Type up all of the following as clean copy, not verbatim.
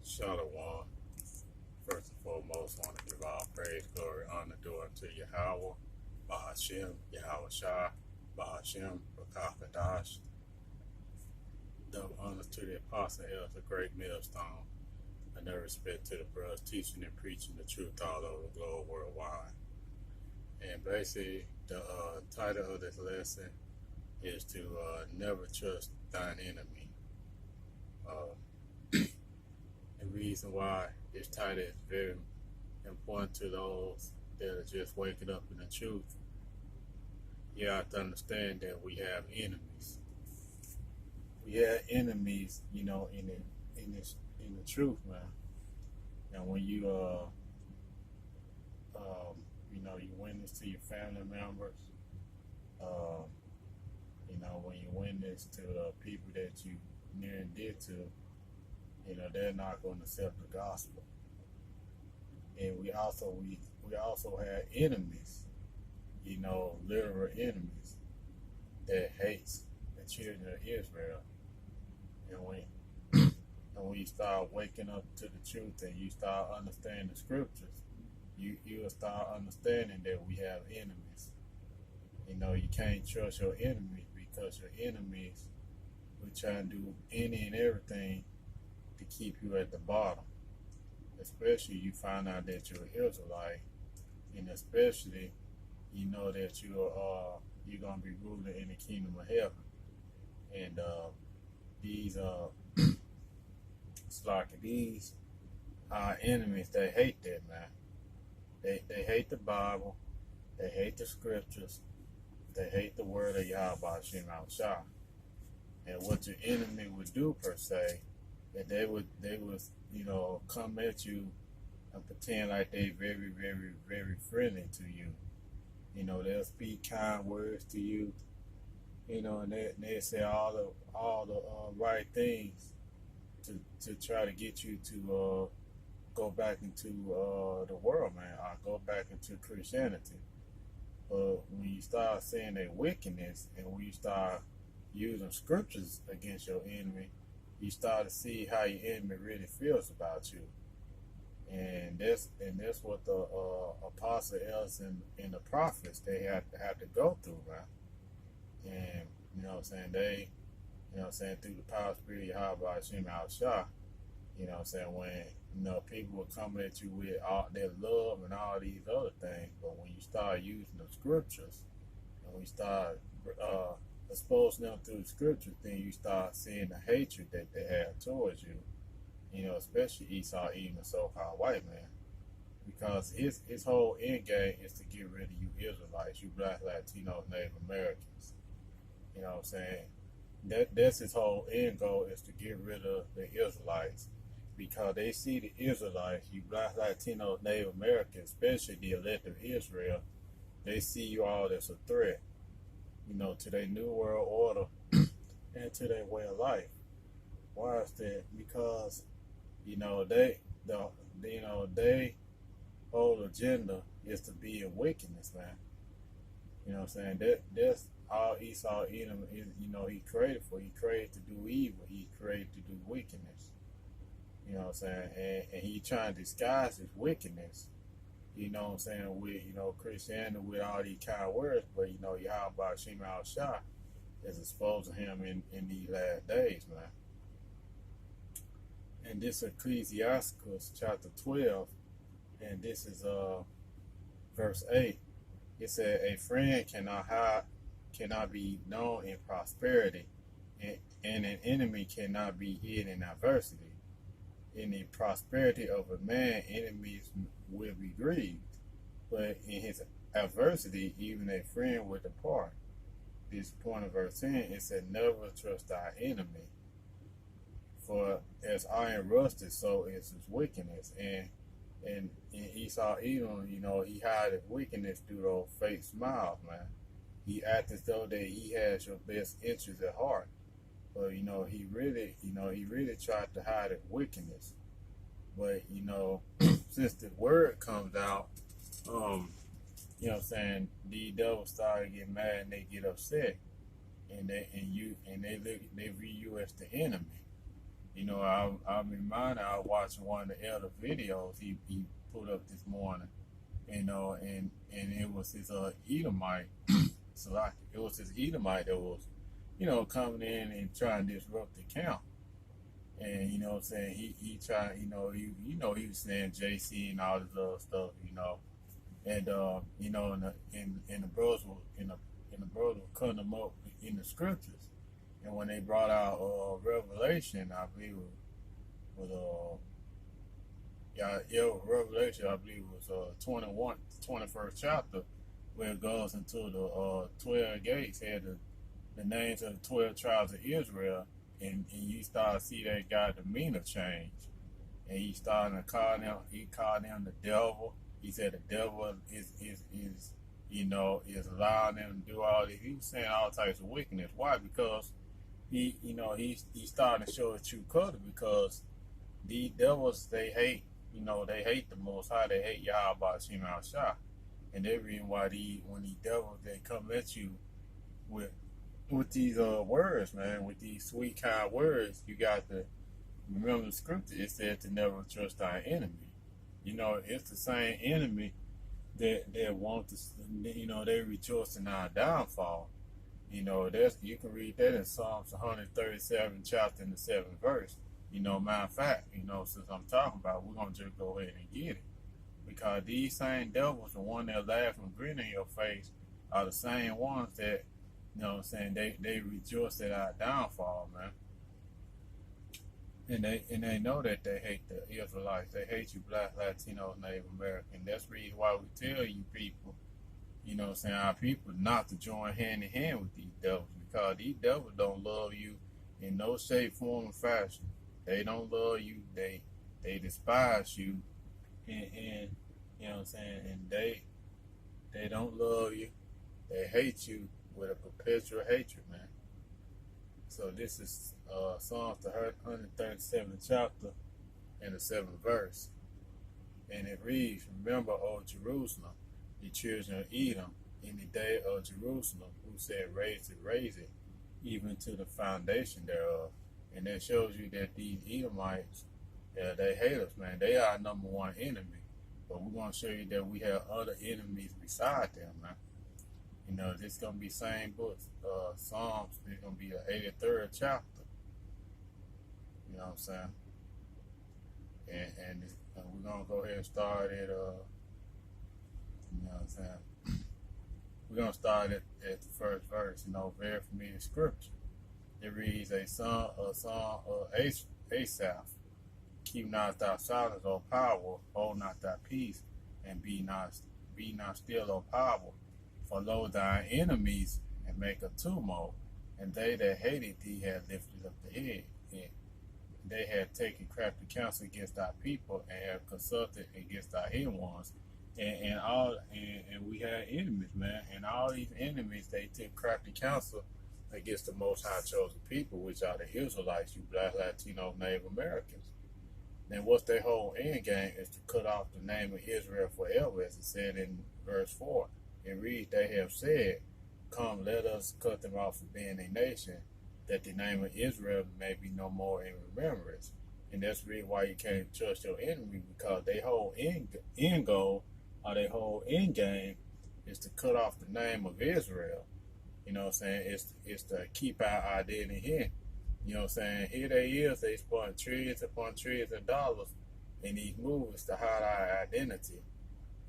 Shalom. First and foremost, I want to give all praise, glory, honor, due unto Yahweh, Bahashem, Yahweh Shah, Bahashem, Rakakadash. Double honor to the apostle of the great millstone, and no respect to the brothers teaching and preaching the truth all over the globe worldwide. And basically, the title of this lesson is to never trust thine enemy. The reason why this title is very important to those that are just waking up in the truth, you have to understand that we have enemies. We have enemies, in the truth, man. And when you you witness to your family members, when you witness to the people that you near and dear to, they're not going to accept the gospel. And we also have enemies, literal enemies that hates the children of Israel. And when you start waking up to the truth and you start understanding the scriptures, you'll start understanding that we have enemies. You can't trust your enemies because your enemies will try and do any and everything to keep you at the bottom. Especially you find out that you're an Israelite, and especially you know that you're gonna be ruling in the kingdom of heaven. And these these our enemies, they hate that, man. They hate the Bible, they hate the scriptures, they hate the word of Yahweh Shem Shah. And what your enemy would do per se, that they would come at you and pretend like they very, very, very friendly to you. They'll speak kind words to you, and they say all the right things to try to get you to go back into the world, man, or go back into Christianity. But when you start seeing their wickedness, and when you start using scriptures against your enemy, you start to see how your enemy really feels about you. And that's what the apostle elders and the prophets, they have to go through, man. And they, through the power of spirit Yahweh Hashem Al Shah, when people will come at you with all their love and all these other things, but when you start using the scriptures and we start exposing them through the scriptures, then you start seeing the hatred that they have towards you. Especially Esau, even the so-called white man, because his whole end game is to get rid of you Israelites, you Black, Latinos, Native Americans. That's his whole end goal, is to get rid of the Israelites, because they see the Israelites, you Black, Latinos, Native Americans, especially the elect of Israel, they see you all as a threat, to their new world order and to their way of life. Why is that? Because they whole agenda is to be in wickedness, man. That's all Esau Edom is, he created for. He created to do evil. He created to do wickedness. And he trying to disguise his wickedness, with, Christianity, with all these kind of words, but, Yahweh Shem Al Shah is exposing him in these last days, man. And this Ecclesiasticus chapter 12, and this is verse 8. It said, a friend cannot be known in prosperity, and an enemy cannot be hid in adversity. In the prosperity of a man, enemies will be grieved, but in his adversity, even a friend will depart. This point of verse 10, it said, never trust thy enemy. For as iron rusted, so is his wickedness. And in Esau Edom, he hide his wickedness through those fake smiles, man. He acts as though that he has your best interests at heart. But he really tried to hide his wickedness. But since the word comes out, these devils start to get mad and they get upset. And they view you as the enemy. I'm reminded, I was watching one of the elder videos he put up this morning, and it was his Edomite. So like, it was his Edomite that was, coming in and trying to disrupt the camp. And you know what I'm saying, he tried, he was saying JC and all this other stuff, and and the brothers were cutting them up in the scriptures. And when they brought out Revelation, I believe Revelation, I believe was 21st chapter, where it goes into the 12 gates, had the names of the 12 tribes of Israel, and you start to see that guy demeanor change, and he started to call them the devil. He said the devil is allowing them to do all this. He was saying all types of wickedness. Why? Because he started to show his true color, because these devils, they hate the Most High. They hate Yahweh Shem Al Shah, and the reason why when these devils, they come at you with these words, man, with these sweet kind words, you got to remember the scripture. It said to never trust thy enemy. It's the same enemy that want to, they rejoice in our downfall. You can read that in Psalms 137 chapter in the 7th verse. Matter of fact, since I'm talking about it, we're going to just go ahead and get it. Because these same devils, the one that laugh and grin in your face, are the same ones that, they rejoice at our downfall, man. And they know that they hate the Israelites. They hate you, Black, Latino, Native American. That's the reason why we tell you people, our people, not to join hand in hand with these devils, because these devils don't love you in no shape, form, or fashion. They don't love you. They despise you, and and they don't love you. They hate you with a perpetual hatred, man. So this is Psalms the 137th chapter and the 7th verse, and it reads, "Remember, O Jerusalem, the children of Edom, in the day of Jerusalem, who said, raise it, even to the foundation thereof." And that shows you that these Edomites, they hate us, man. They are our number one enemy. But we're going to show you that we have other enemies beside them, man. This is going to be same book, Psalms. It's going to be the 83rd chapter. You know what I'm saying? And we're going to go ahead and start at, you know what I'm saying? We're going to start at the first verse, very familiar scripture. It reads, a song of Asaph. Keep not thy silence, O power, hold not thy peace, and be not still, O power. For lo, thine enemies and make a tumult, and they that hated thee had lifted up the head. And they had taken crafty counsel against thy people, and have consulted against thy hidden ones. And we had enemies, man. And all these enemies, they took crafty counsel against the Most High chosen people, which are the Israelites, you Black, Latino, Native Americans. Then what's their whole end game is to cut off the name of Israel forever, as it said in verse 4. It reads, they have said, come, let us cut them off from being a nation, that the name of Israel may be no more in remembrance. And that's really why you can't trust your enemy, because their whole end goal, or their whole end game, is to cut off the name of Israel. You know what I'm saying? It's to keep our identity here. You know what I'm saying? Here they is, they spent trillions upon trillions of dollars in these movies to hide our identity.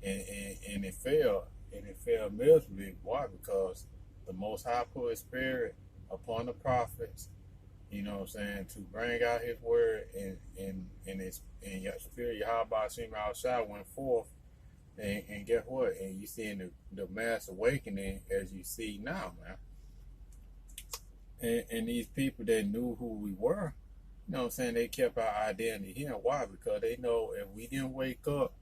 And it failed. And it failed miserably. Why? Because the Most High put his spirit upon the prophets, you know what I'm saying, to bring out his word, and your spirit, Yahweh Shem Al Shah, went forth. And guess what? And you seeing the mass awakening as you see now, man. And these people that knew who we were, you know what I'm saying, they kept our identity here. Why? Because they know if we didn't wake up,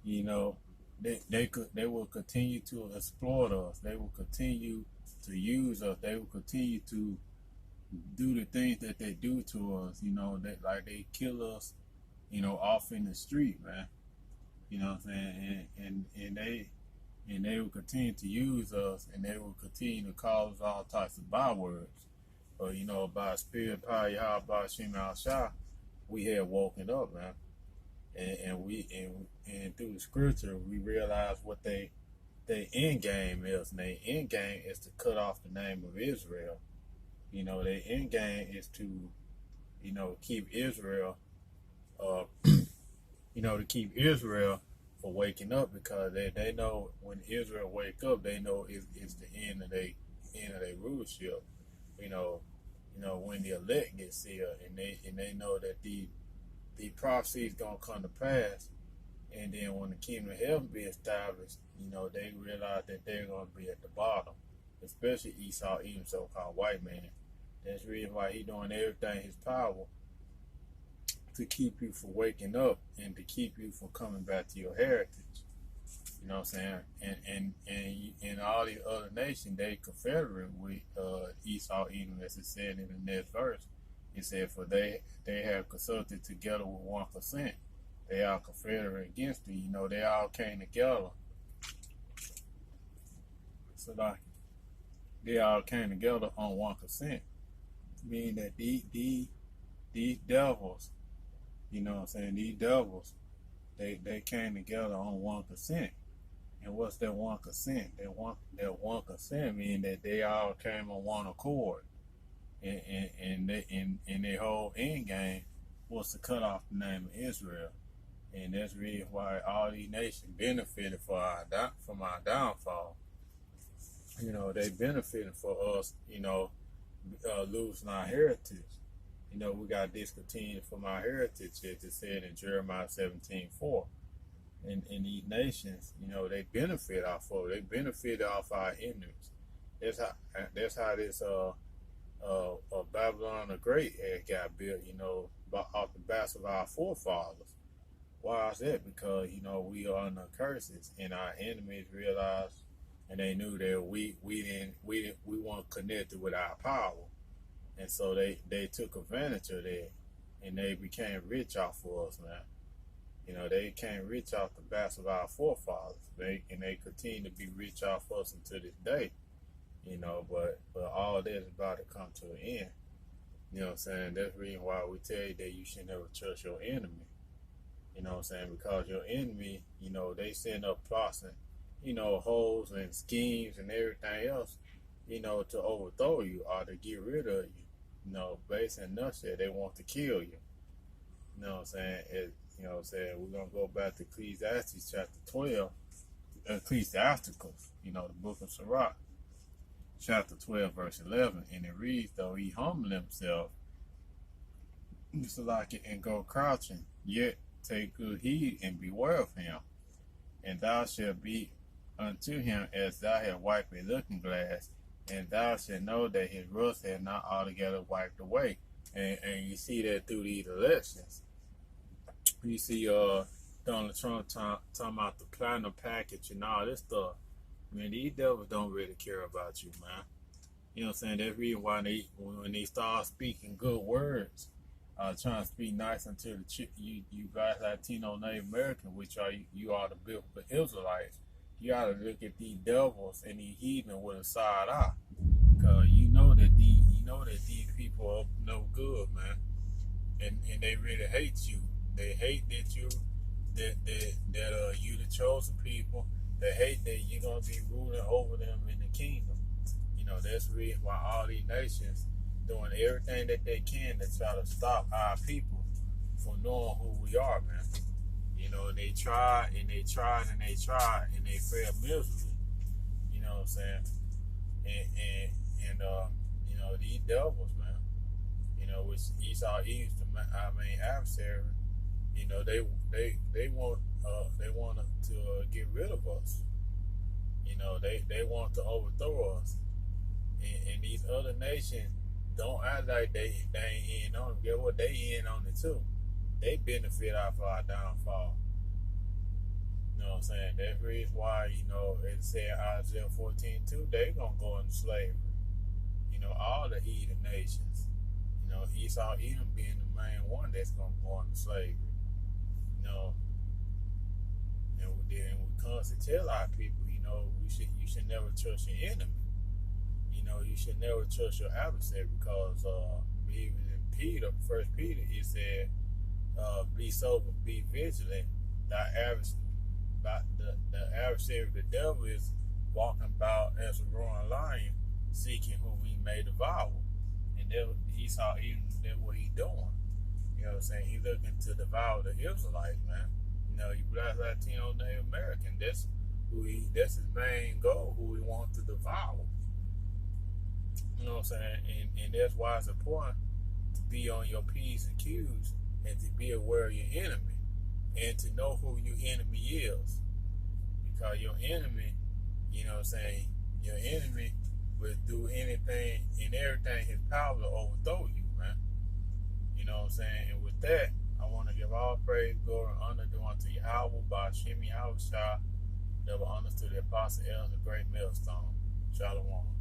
they will continue to exploit us. They will continue to use us. They will continue to do the things that they do to us. That they kill us, off in the street, man. You know what I'm saying? And they will continue to use us, and they will continue to call us all types of bywords. But by spirit, power, Yahweh, Shem Al Shah, we had woken up, man. And through the scripture we realize what they end game is, and their end game is to cut off the name of Israel. Their end game is to, keep Israel, to keep Israel for waking up, because they know when Israel wake up, they know it's the end of their rulership. You know, when the elect get sealed, and they know that the prophecy is gonna come to pass, and then when the kingdom of heaven be established, they realize that they're gonna be at the bottom, especially Esau, even so-called white man. That's the reason why he doing everything in his power to keep you from waking up and to keep you from coming back to your heritage. You know what I'm saying? And all the other nations, they confederate with Esau, Edom, as it said in the next verse. It said, for they have consulted together with one consent. They are confederate against thee. They all came together. So like, they all came together on one consent. Meaning that these devils, these devils, they came together on one consent. And what's that one consent? That one consent meaning that they all came on one accord. And their whole end game was to cut off the name of Israel. And that's the reason why all these nations benefited from our downfall. They benefited for us, losing our heritage. We got discontinued from our heritage, as it said in Jeremiah 17:4. And these nations, they benefit off of it. They benefit off our ignorance. That's how this Babylon the Great had got built, off the backs of our forefathers. Why is that? Because, we are under curses, and our enemies realized, and they knew that we weren't connected with our power. And so they took advantage of that, and they became rich off of us, man. They became rich off the backs of our forefathers. They continue to be rich off us until this day. But all that is about to come to an end. You know what I'm saying? That's the reason why we tell you that you should never trust your enemy. You know what I'm saying? Because your enemy, they send up plots and, holes and schemes and everything else, to overthrow you or to get rid of you. Based in a nutshell, they want to kill you. You know what I'm saying? We're going to go back to Ecclesiastes chapter 12, Ecclesiasticals, the book of Sirach, chapter 12, verse 11. And it reads, though he humble himself, and go crouching, yet take good heed and beware of him. And thou shalt be unto him as thou hast wiped a looking glass, and thou shalt know that his rust had not altogether wiped away. And you see that through these elections. You see Donald Trump talking about the platinum package and all this stuff. Man, these devils don't really care about you, man. You know what I'm saying? That's the reason why when they start speaking good words, trying to speak nice unto you guys Latino Native American, which you are the biblical Israelites. You ought to look at these devils and these heathen with a side eye, because you know that these people are no good, man, and they really hate you. They hate that you the chosen people. They hate that you're gonna be ruling over them in the kingdom. That's the reason why all these nations doing everything that they can to try to stop our people from knowing who we are, man. And they tried and they tried and they tried and they failed miserably. You know what I'm saying? And these devils, man. Which Esau is our main adversary. They want to get rid of us. They want to overthrow us. And these other nations don't act like they ain't in on it. Get what? They in on it too. They benefit off our downfall. You know what I'm saying? That's the reason why, it said Isaiah 14:2, they gonna go into slavery. All the heathen nations. Esau, Edom being the main one that's gonna go into slavery. And we constantly tell our people, you should never trust your enemy. You should never trust your adversary, because even in First Peter, it said, be sober, be vigilant. The adversary of the devil is walking about as a roaring lion, seeking whom he may devour. And that's what he's doing. You know what I'm saying? He's looking to devour the Israelites, man. You know, you black Latino Native American, that's his main goal, who he wants to devour. You know what I'm saying? And that's why it's important to be on your P's and Q's and to be aware of your enemy and to know who your enemy is. Because your enemy, you know what I'm saying, your enemy will do anything and everything in his power to overthrow you, man. You know what I'm saying? And with that, I want to give all praise, glory, and honor due unto Yahweh, Ba'ashim Yahushua, double honors to the Apostle El, the great millstone. Shalom.